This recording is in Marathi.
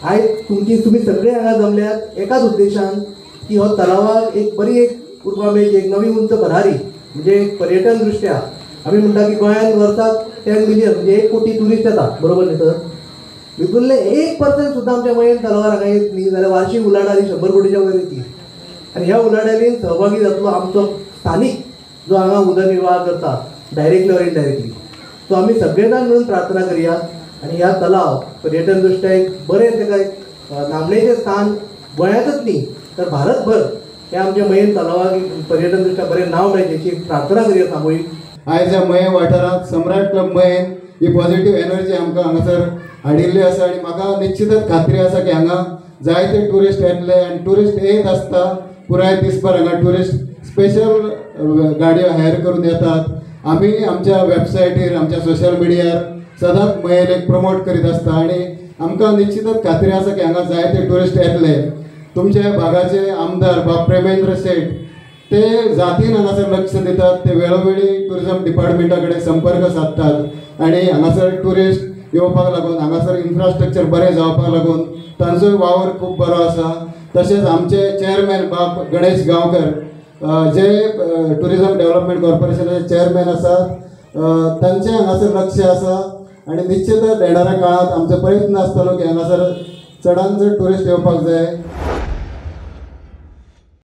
आयज तुम्ही सगळे हांगा जमल्यात एकाच उद्देशान की हो तलावाक एक बरी एक उर्बामेज एक नवी उंच भरारी म्हणजे पर्यटन दृष्ट्या आम्ही म्हणटा की गोंयांत वर्साक 10 मिलियन म्हणजे 1 कोटी टुरिस्ट येतात बरोबर न्ही तर भितूरले 1% सुद्दां आमच्या मयेन तलावार हांगा येत न्ही जाल्यार वार्षिक उलाढाली 100 कोटीच्या वयर येतली आनी ह्या उलाढालीन सहभागी जातलो आमचो स्थानीक जो हांगा उदरनिर्वाह करता डायरेक्टली ऑर इनडायरेक्टली सो आमी सगळे जाण मिळून प्रार्थना करुया आणि ह्या तलाव पर्यटन दृष्ट्या एक बरें तेका एक नामनेचें स्थान गोंयांतच न्ही तर भारतभर ह्या आमच्या मयेन तलावाक पर्यटन दृष्ट्या बरें नांव मेळचेची प्रार्थना करुया सामुहीक. आयज ह्या मये वाठारांत सम्राट क्लब मयेन ही पॉझिटिव्ह एनर्जी आमकां हांगासर हाडिल्ली आसा आनी म्हाका निश्चितच खात्री आसा की हांगा जायते टुरिस्ट येतले आनी टुरिस्ट येत आसता पुराय दिसभर हांगा टुरिस्ट स्पेशल गाडयो हायर करून येतात. आमी आमच्या वेबसायटीर आमच्या सोशल मिडियार सदांच मयेक प्रमोट करीत आसता आनी आमकां निश्चितच खात्री आसा की हांगा जायते टुरिस्ट येतले. तुमच्या भागाचे आमदार बाब प्रेमेंद्र शेट ते जातीन हांगासर लक्ष दितात ते वेळोवेळी टुरिझम डिपार्टमेंटा कडेन संपर्क साधतात आनी हांगासर टुरिस्ट येवपाक लागून हांगासर इन्फ्रास्ट्रक्चर बरें जावपाक लागून तांचोय वावर खूब बरो आसा. तशेंच आमचे चेअरमॅन बाब गणेश गांवकर जे टुरिझम डेव्हलपमेंट कॉर्पोरेशनाचे चेअरमॅन आसात तांचें हांगासर लक्ष आसा आनी निश्चितच येणाऱ्या काळात आमचो प्रयत्न आसतलो की हांगासर चडांत चड टुरिस्ट येवपाक जाय